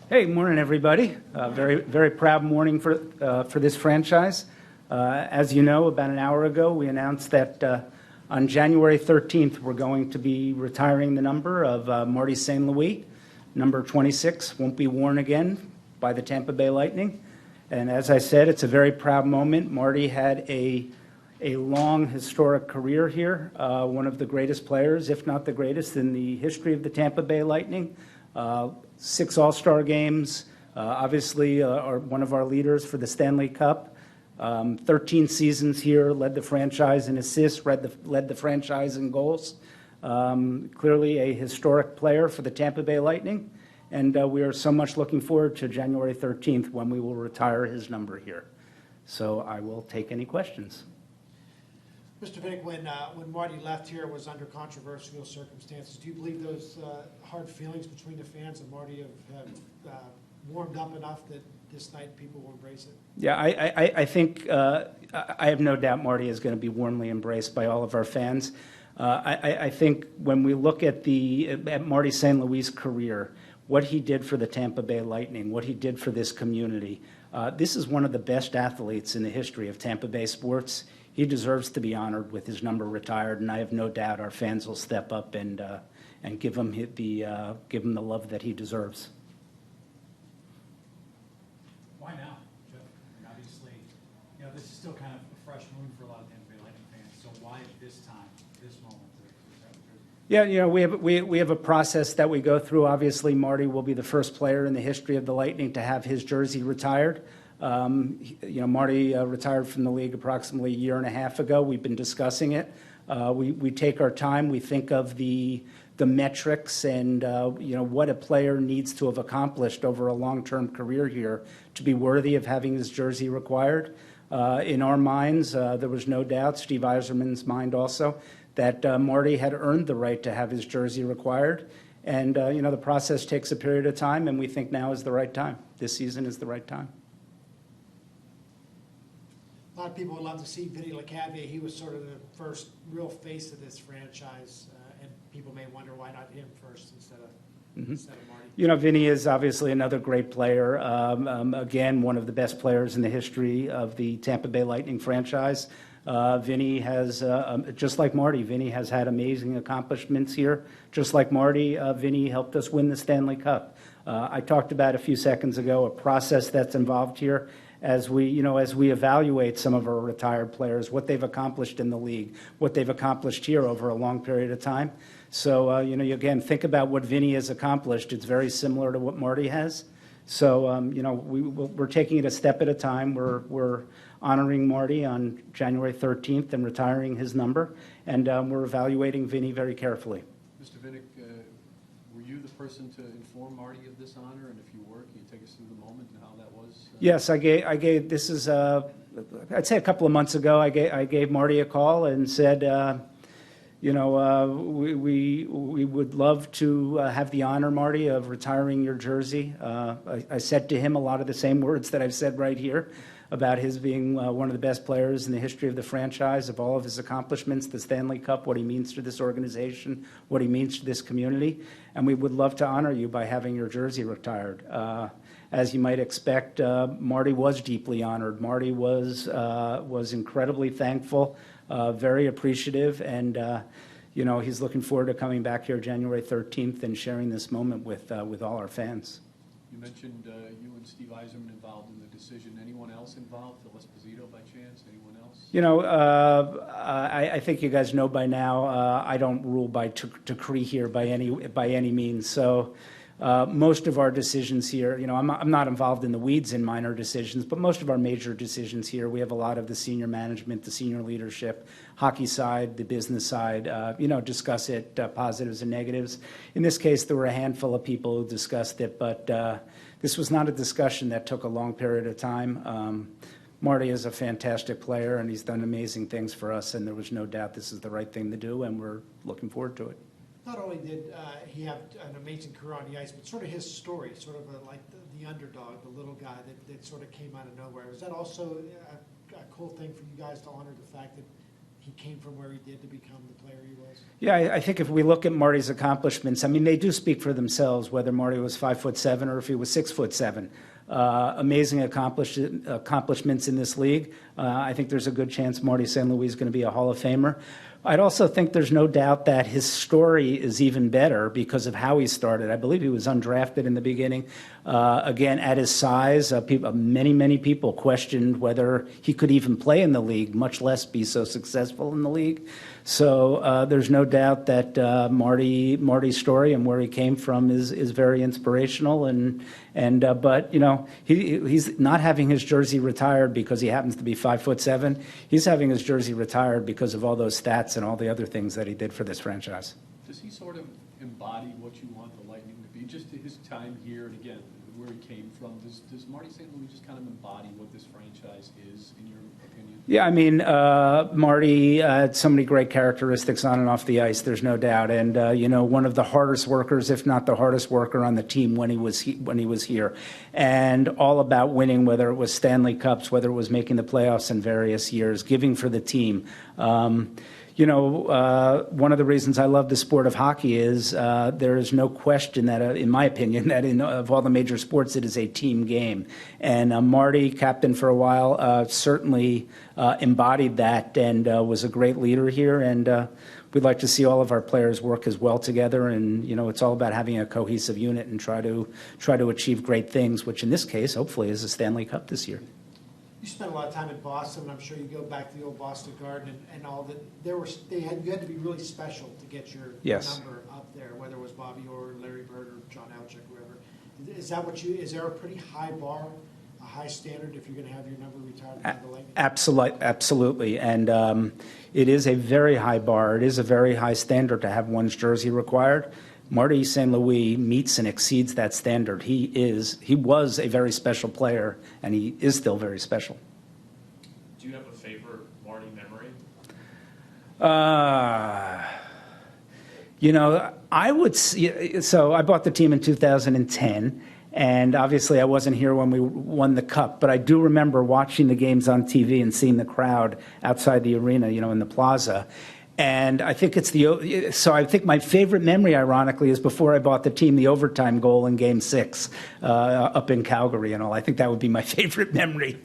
Hey, morning, everybody. Very proud morning for this franchise. As you know, about an hour ago, we announced that on January 13th, we're going to be retiring the number of Marin St. Number 26 won't be worn again by the Tampa Bay Lightning. And as I said, it's a very proud moment. Marty had a long historic career here, one of the greatest players, if not the greatest, in the history of the Tampa Bay Lightning. 6 All-Star games, obviously are one of our leaders for the Stanley Cup. 13 seasons here, led the franchise in assists, led the franchise in goals. Clearly a historic player for the Tampa Bay Lightning, and we are so much looking forward to January 13th when we will retire his number here. So I will take any questions. Mr. Vinik, when Marty left here, it was under controversial circumstances. Do you believe those hard feelings between the fans and Marty have warmed up enough that this night people will embrace it? Yeah, I think I have no doubt Marty is going to be warmly embraced by all of our fans. I think when we look at Marin St. Louis' career, what he did for the Tampa Bay Lightning, what he did for this community, this is one of the best athletes in the history of Tampa Bay sports. He deserves to be honored with his number retired, and I have no doubt our fans will step up and give him the love that he deserves. Why now, Jeff? I mean, obviously, this is still kind of a fresh moon for a lot of Tampa Bay Lightning fans. So why at this time, this moment? Yeah, we have a process that we go through. Obviously, Marty will be the first player in the history of the Lightning to have his jersey retired. Marty retired from the league approximately a year and a half ago. We've been discussing it. We take our time. We think of the metrics and what a player needs to have accomplished over a long-term career here to be worthy of having his jersey required. In our minds, there was no doubt, Steve Yzerman's mind also, that Marty had earned the right to have his jersey required. And the process takes a period of time, and we think now is the right time. This season is the right time. A lot of people would love to see Vinny LeCavalier. He was sort of the first real face of this franchise, and people may wonder why not him first instead of Marty. Vinny is obviously another great player. Again, one of the best players in the history of the Tampa Bay Lightning franchise. Vinny has, just like Marty, Vinny has had amazing accomplishments here. Just like Marty, Vinny helped us win the Stanley Cup. I talked about a few seconds ago a process that's involved here. As we evaluate some of our retired players, what they've accomplished in the league, what they've accomplished here over a long period of time. So, again, think about what Vinny has accomplished. It's very similar to what Marty has. So, we're taking it a step at a time. We're honoring Marty on January 13th and retiring his number, and we're evaluating Vinny very carefully. Mr. Vinik, were you the person to inform Marty of this honor? And if you were, can you take us through the moment and how that was? Yes, I gave. This is, I'd say a couple of months ago. I gave Marty a call and said, we would love to have the honor, Marty, of retiring your jersey. I said to him a lot of the same words that I've said right here about his being one of the best players in the history of the franchise, of all of his accomplishments, the Stanley Cup, what he means to this organization, what he means to this community. And we would love to honor you by having your jersey retired. As you might expect, Marty was deeply honored. Marty was incredibly thankful, very appreciative, and he's looking forward to coming back here January 13th and sharing this moment with all our fans. You mentioned you and Steve Yzerman involved in the decision. Anyone else involved? Phil Esposito by chance? Anyone else? I think you guys know by now. I don't rule by decree here by any means. So. Most of our decisions here, I'm not involved in the weeds in minor decisions, but most of our major decisions here, we have a lot of the senior management, the senior leadership, hockey side, the business side, discuss it, positives and negatives. In this case, there were a handful of people who discussed it, but this was not a discussion that took a long period of time. Marty is a fantastic player, and he's done amazing things for us, and there was no doubt this is the right thing to do, and we're looking forward to it. Not only did he have an amazing career on the ice, but sort of his story, sort of like the underdog, the little guy that sort of came out of nowhere. Was that also a cool thing for you guys to honor the fact that he came from where he did to become the player he was? Yeah, I think if we look at Marty's accomplishments, I mean, they do speak for themselves, whether Marty was 5'7" or if he was 6'7". Amazing accomplishments in this league. I think there's a good chance Marty St. Louis is going to be a Hall of Famer. I'd also think there's no doubt that his story is even better because of how he started. I believe he was undrafted in the beginning. Again, at his size, many people questioned whether he could even play in the league, much less be so successful in the league. So there's no doubt that Marty's story and where he came from is very inspirational. But you know, he's not having his jersey retired because he happens to be 5'7". He's having his jersey retired because of all those stats and all the other things that he did for this franchise. Does he sort of embody what you want the Lightning to be? Just his time here and again, where he came from. Does Marty St. Louis just kind of embody what this franchise is, in your opinion? Yeah, I mean, Marty had so many great characteristics on and off the ice, there's no doubt. And, you know, one of the hardest workers, if not the hardest worker on the team when he was here. And all about winning, whether it was Stanley Cups, whether it was making the playoffs in various years, giving for the team. You know, one of the reasons I love the sport of hockey is there is no question that, in my opinion, that of all the major sports, it is a team game. And Marty, captain for a while, certainly embodied that and was a great leader here. And we'd like to see all of our players work as well together. And, you know, it's all about having a cohesive unit and try to achieve great things, which in this case, hopefully, is a Stanley Cup this year. You spent a lot of time in Boston, and I'm sure you go back to the old Boston Garden and all that. You had to be really special to get your number up there, whether it was Bobby Orr, Larry Bird, or John Alchuk, whoever. Is there a pretty high bar, a high standard if you're going to have your number retired by the Lightning? Absolutely, and it is a very high bar. It is a very high standard to have one's jersey required. Marty St. Louis meets and exceeds that standard. He was a very special player, and he is still very special. Do you have a favorite Marty memory? You know, so I bought the team in 2010, and obviously I wasn't here when we won the Cup, but I do remember watching the games on TV and seeing the crowd outside the arena, you know, in the plaza. And I think I think my favorite memory, ironically, is before I bought the team, the overtime goal in Game 6 up in Calgary and all. I think that would be my favorite memory.